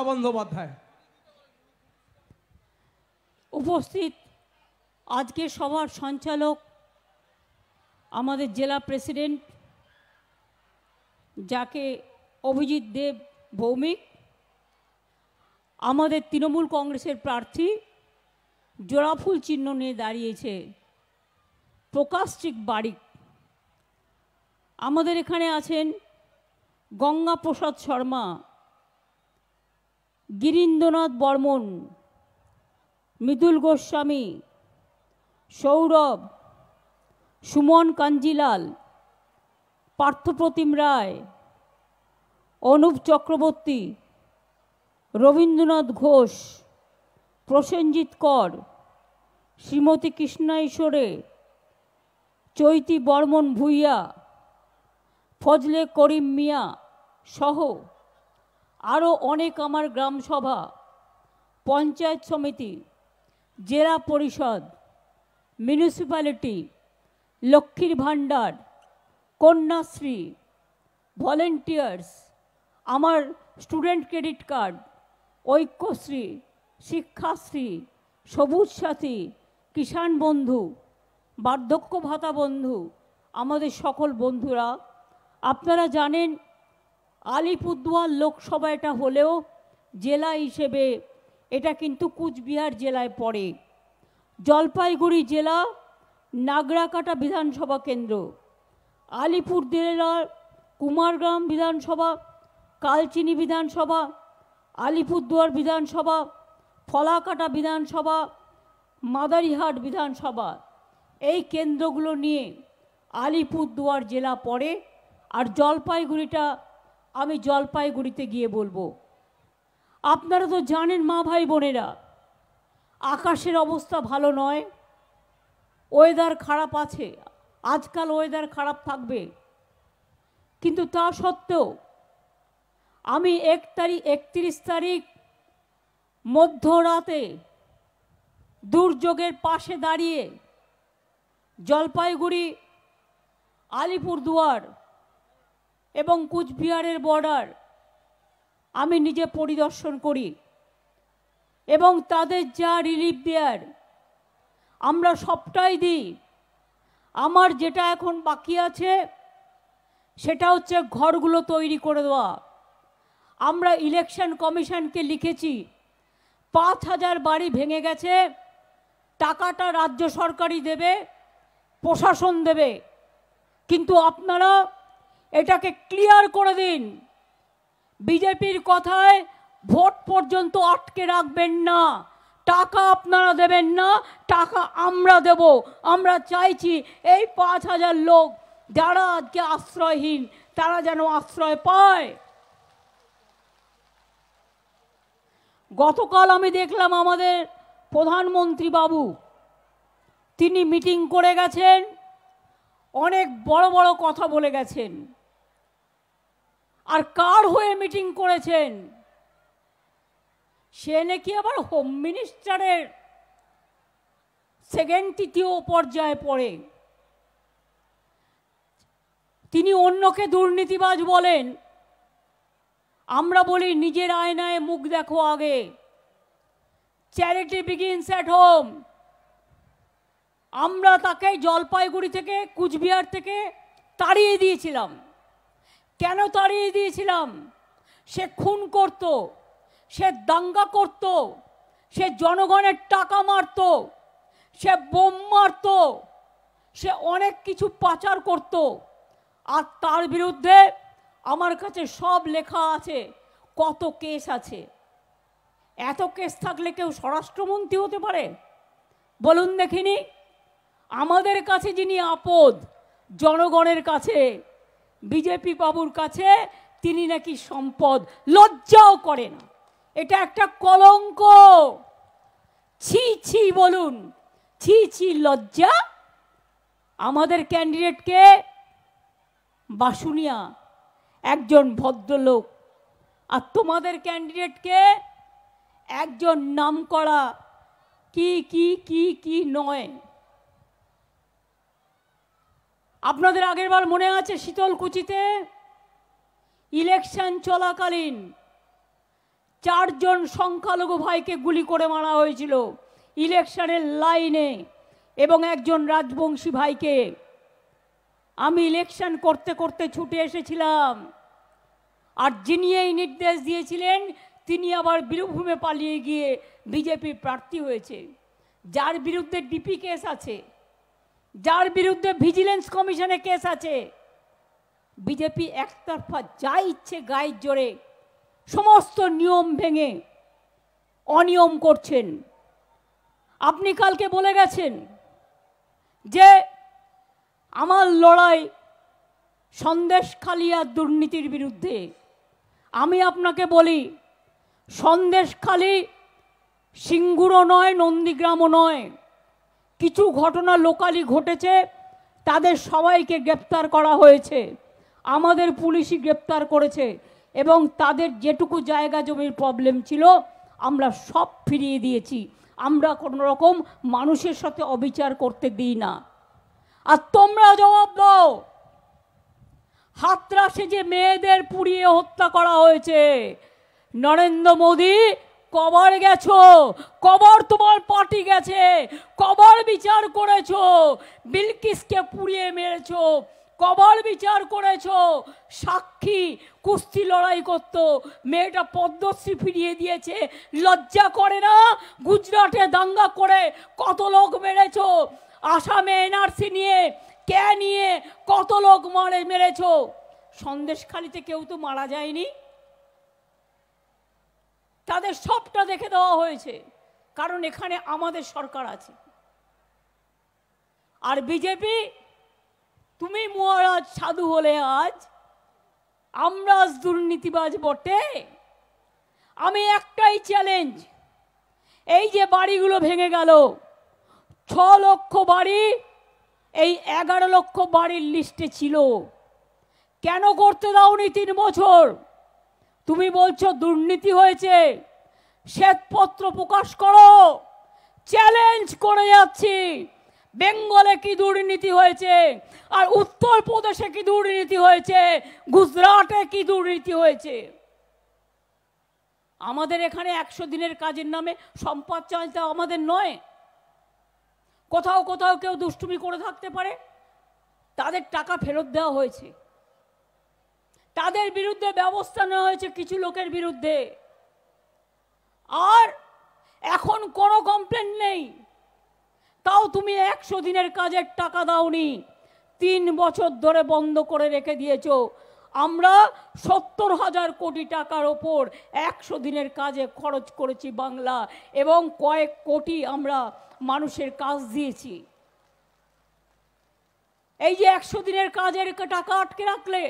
বন্দ্যোপাধ্যায় উপস্থিত আজকে সভার সঞ্চালক আমাদের জেলা প্রেসিডেন্ট যাকে অভিজিৎ দেব ভৌমিক, আমাদের তৃণমূল কংগ্রেসের প্রার্থী জোড়াফুল চিহ্ন নিয়ে দাঁড়িয়েছে প্রকাশচিক বারিক, আমাদের এখানে আছেন গঙ্গা প্রসাদ শর্মা, গিরীন্দ্রনাথ বর্মন, মৃদুল গোস্বামী, সৌরভ, সুমন কাঞ্জিলাল, পার্থপ্রতিম রায়, অনুপ চক্রবর্তী, রবীন্দ্রনাথ ঘোষ, প্রসেনজিৎ কর, শ্রীমতী কৃষ্ণা ঈশ্বরে, চৈতি বর্মন ভূঁইয়া, ফজলে করিম মিয়া সহ আরও অনেক আমার গ্রামসভা, পঞ্চায়েত সমিতি, জেলা পরিষদ, মিউনিসিপ্যালিটি, লক্ষ্মীর ভাণ্ডার, কন্যাশ্রী, ভলেন্টিয়ার্স, আমার student credit card, Aikyashree, Shikshashree, সবুজ সাথী, কিষাণ বন্ধু, বার্ধক্য ভাতা বন্ধু, আমাদের সকল বন্ধুরা, আপনারা জানেন আলিপুরদুয়ার লোকসভা এটা হলেও জেলা হিসেবে এটা কিন্তু কুচবিহার জেলায় পড়ে। জলপাইগুড়ি জেলা নাগরাকাটা বিধানসভা কেন্দ্র, আলিপুর জেলার কুমারগ্রাম বিধানসভা, কালচিনি বিধানসভা, আলিপুরদুয়ার বিধানসভা, ফলাকাটা বিধানসভা, মাদারিহাট বিধানসভা, এই কেন্দ্রগুলো নিয়ে আলিপুরদুয়ার জেলা পড়ে। আর জলপাইগুড়িটা আমি জলপাইগুড়িতে গিয়ে বলবো। আপনারা তো জানেন মা ভাই বোনেরা, আকাশের অবস্থা ভালো নয়, ওয়েদার খারাপ আছে, আজকাল ওয়েদার খারাপ থাকবে, কিন্তু তা সত্ত্বেও আমি 31 তারিখ মধ্যরাতে দুর্যোগের পাশে দাঁড়িয়ে জলপাইগুড়ি, আলিপুরদুয়ার এবং কুচবিহারের বর্ডার আমি নিজে পরিদর্শন করি এবং তাদের যা রিলিফ দেয়ার আমরা সবটাই দিই। আমার যেটা এখন বাকি আছে সেটা হচ্ছে ঘরগুলো তৈরি করে দেওয়া। আমরা ইলেকশন কমিশনকে লিখেছি 5000 বাড়ি ভেঙে গেছে, টাকাটা রাজ্য সরকারই দেবে, প্রশাসন দেবে, কিন্তু আপনারা এটাকে ক্লিয়ার করে দিন। বিজেপির কথায় ভোট পর্যন্ত আটকে রাখবেন না, টাকা আপনারা দেবেন না, টাকা আমরা দেব। আমরা চাইছি এই 5000 লোক যারা আজকে আশ্রয়হীন তারা যেন আশ্রয় পায়। গতকাল আমি দেখলাম আমাদের প্রধানমন্ত্রী বাবু, তিনি মিটিং করে গেছেন, অনেক বড় বড় কথা বলে গেছেন। আর কার হয়ে মিটিং করেছেন? সে নাকি আবার হোম মিনিস্টারের সেকেন্ড তৃতীয় পর্যায়ে পড়ে। তিনি অন্যকে দুর্নীতিবাজ বলেন, আমরা বলি নিজের আয়নায় মুখ দেখো আগে। Charity begins at home. আমরা তাকে জলপাইগুড়ি থেকে, কুচবিহার থেকে তাড়িয়ে দিয়েছিলাম। কেন তাড়িয়ে দিয়েছিলাম? সে খুন করত, সে দাঙ্গা করত, সে জনগণের টাকা মারত, সে বোম মারত, সে অনেক কিছু পাচার করত। আর তার বিরুদ্ধে আমার কাছে সব লেখা আছে, কত কেস আছে। এত কেস থাকলে কেউ স্বরাষ্ট্রমন্ত্রী হতে পারে? বলুন দেখিনি। আমাদের কাছে যিনি আপদ, জনগণের কাছে, বিজেপি বাবুর কাছে তিনি নাকি সম্পদ। লজ্জাও করে না, এটা একটা কলঙ্ক। ছি ছি বলুন, ছি ছি, লজ্জা। আমাদের ক্যান্ডিডেটকে বাসুনিয়া একজন ভদ্রলোক, আর তোমাদের ক্যান্ডিডেটকে একজন নামকরা কি কি কি কি নয়। আপনাদের আগের বার মনে আছে শীতলকুচিতে ইলেকশন চলাকালীন চারজন সংখ্যালঘু ভাইকে গুলি করে মারা হয়েছিল ইলেকশনের লাইনে, এবং একজন রাজবংশী ভাইকে। আমি ইলেকশন করতে করতে ছুটে এসেছিলাম, আর যিনি এই নির্দেশ দিয়েছিলেন তিনি আবার বীরভূমে পালিয়ে গিয়ে বিজেপি প্রার্থী হয়েছে। যার বিরুদ্ধে ডিপি কেস আছে, যার বিরুদ্ধে ভিজিলেন্স কমিশনে কেস আছে, বিজেপি একতরফা যা ইচ্ছে গায়ের জোরে সমস্ত নিয়ম ভেঙে অনিয়ম করছেন। আপনি কালকে বলে গেছেন যে আমার লড়াই সন্দেশখালি আর দুর্নীতির বিরুদ্ধে। আমি আপনাকে বলি, সন্দেশখালি সিঙ্গুরও নয়, নন্দীগ্রামও নয়। কিছু ঘটনা লোকালি ঘটেছে, তাদের সবাইকে গ্রেপ্তার করা হয়েছে, আমাদের পুলিশই গ্রেপ্তার করেছে, এবং তাদের যেটুকু জায়গা জমির প্রবলেম ছিল আমরা সব ফিরিয়ে দিয়েছি। আমরা কোনো রকম মানুষের সাথে অবিচার করতে দিই না। আর তোমরা জবাব দাও, হাতরাসে যে মেয়েদের পুড়িয়ে হত্যা করা হয়েছে, নরেন্দ্র মোদী কবার গেছো? কবার তোমার পার্টি গেছে? কবার বিচার করেছো? বিলকিসকে পুড়িয়ে মেরেছো, কবার বিচার করেছো? সাক্ষী কুস্তি লড়াই করতো, মেয়েটা পদ্মশ্রী ফিরিয়ে দিয়েছে, লজ্জা করে না? গুজরাটে দাঙ্গা করে কত লোক মেরেছো, আসামে এনআরসি নিয়ে কে নিয়ে কত লোক মেরেছো। সন্দেশখালিতে কেউ তো মারা যায়নি, তাদের সবটা দেখে দেওয়া হয়েছে, কারণ এখানে আমাদের সরকার আছে। আর বিজেপি, তুমি মহারাজ সাধু হলে আজ আমরা আজ দুর্নীতিবাজ বটে। আমি একটাই চ্যালেঞ্জ, এই যে বাড়িগুলো ভেঙে গেল, 6 লক্ষ বাড়ি এই 11 লক্ষ বাড়ির লিস্টে ছিল, কেন করতে দাওনি 3 বছর? তুমি বলছো দুর্নীতি হয়েছে, শ্বেতপত্র প্রকাশ করো। চ্যালেঞ্জ করে যাচ্ছি, বেঙ্গলে কি দুর্নীতি হয়েছে, আর উত্তরপ্রদেশে কি দুর্নীতি হয়েছে, গুজরাটে কি দুর্নীতি হয়েছে। আমাদের এখানে 100 দিনের কাজের নামে সম্পদ চাইতে আমাদের নয়। কোথাও কোথাও কেউ দুষ্টুমি করে থাকতে পারে, তাদের টাকা ফেরত দেওয়া হয়েছে, তাদের বিরুদ্ধে ব্যবস্থা নেওয়া হয়েছে কিছু লোকের বিরুদ্ধে, আর এখন কোনো কমপ্লেন নেই। তাও তুমি 100 দিনের কাজের টাকা দাওনি, 3 বছর ধরে বন্ধ করে রেখে দিয়েছো। আমরা 70,000 কোটি টাকার ওপর 100 দিনের কাজে খরচ করেছি বাংলা, এবং কয়েক কোটি আমরা মানুষের কাজ দিয়েছি। এই যে 100 দিনের কাজের টাকা আটকে রাখলে,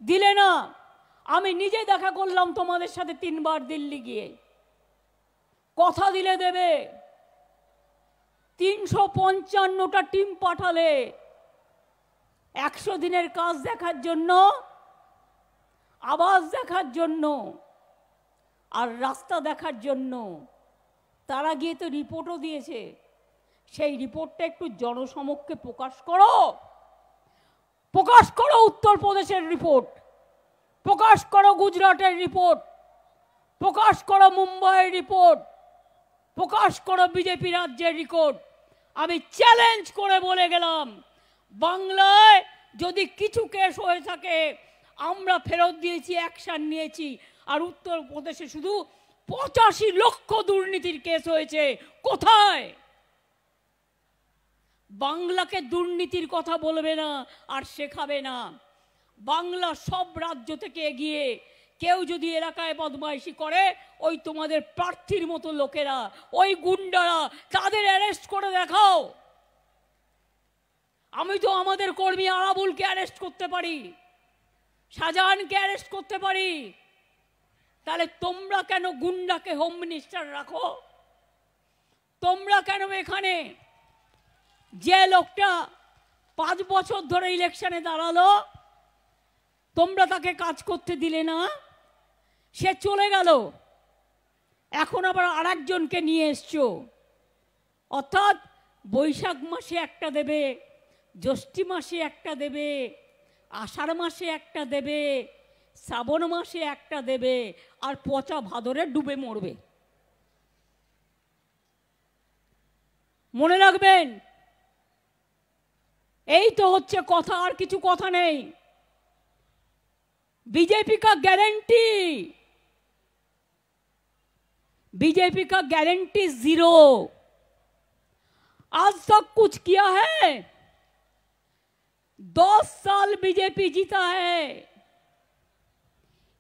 দিলে না। আমি নিজে দেখা করলাম তোমাদের সাথে 3 বার দিল্লি গিয়ে, কথা দিলে দেবে। 355টা টিম পাঠালে 100 দিনের কাজ দেখার জন্য, আবাস দেখার জন্য, আর রাস্তা দেখার জন্য। তারা গিয়ে তো রিপোর্টও দিয়েছে, সেই রিপোর্টটা একটু জনসমক্ষে প্রকাশ করো। প্রকাশ করো উত্তরপ্রদেশের রিপোর্ট, প্রকাশ করো গুজরাটের রিপোর্ট, প্রকাশ করো মুম্বাইয়ের রিপোর্ট, প্রকাশ করো বিজেপি রাজ্যের রিপোর্ট। আমি চ্যালেঞ্জ করে বলে গেলাম, বাংলায় যদি কিছু কেস হয়ে থাকে আমরা ফেরত দিয়েছি, অ্যাকশন নিয়েছি, আর উত্তরপ্রদেশে শুধু 85 লক্ষ দুর্নীতির কেস হয়েছে। কোথায়? বাংলাকে দুর্নীতির কথা বলবে না আর শেখাবে না। বাংলা সব রাজ্য থেকে এগিয়ে। কেউ যদি এলাকায় বদমাইশি করে, ওই তোমাদের প্রার্থীর মতো লোকেরা, ওই গুন্ডারা, তাদের অ্যারেস্ট করে দেখাও। আমি তো আমাদের কর্মী আরাবুলকে অ্যারেস্ট করতে পারি, শাহজাহানকে অ্যারেস্ট করতে পারি, তাহলে তোমরা কেন গুন্ডাকে হোম মিনিস্টার রাখো? তোমরা কেন এখানে যে লোকটা 5 বছর ধরে ইলেকশনে দাঁড়ালো, তোমরা তাকে কাজ করতে দিলে না? সে চলে গেল, এখন আবার আরেকজনকে নিয়ে এসছো। অর্থাৎ বৈশাখ মাসে একটা দেবে, জ্যৈষ্ঠ মাসে একটা দেবে, আষাঢ় মাসে একটা দেবে, শ্রাবণ মাসে একটা দেবে আর পচা ভাদরে ডুবে মরবে। মনে রাখবেন, এই তো হচ্ছে কথা, আর কিছু কথা নেই। बीजेपी का गारंटी, बीजेपी का गारंटी जीरो। आज तक कुछ किया है? 10 साल बीजेपी जीता है,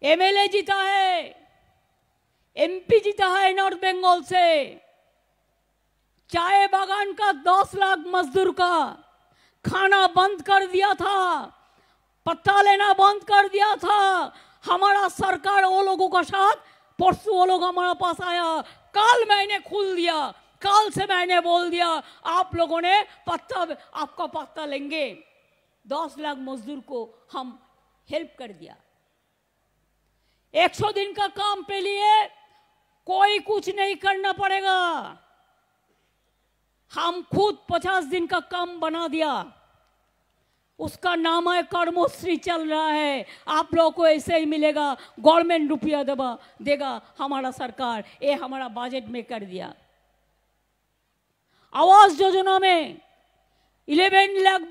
एमएलए जीता है, एमपी जीता है नॉर्थ बंगाल से। चाय बागान का 10 लाख मजदूर का खाना बंद कर दिया था, पत्ता लेना बंद कर दिया था। हमारा सरकार वो लोगों का साथ, परसों वो लोग हमारे पास आया, कल मैंने खुल दिया, कल से मैंने बोल दिया आप लोगों ने पत्ता, आपका पत्ता लेंगे। 10 लाख मजदूर को हम हेल्प कर दिया। 100 दिन का काम पे लिए कोई कुछ नहीं करना पड़ेगा, हम खुद 50 दिन का काम बना दिया। उसका नाम है कर्मश्री, चल रहा है। आप लोगों को ऐसे ही मिलेगा, गवर्नमेंट रुपया देगा हमारा सरकार, ये हमारा बजट में कर दिया। आवास योजना में 11 लाख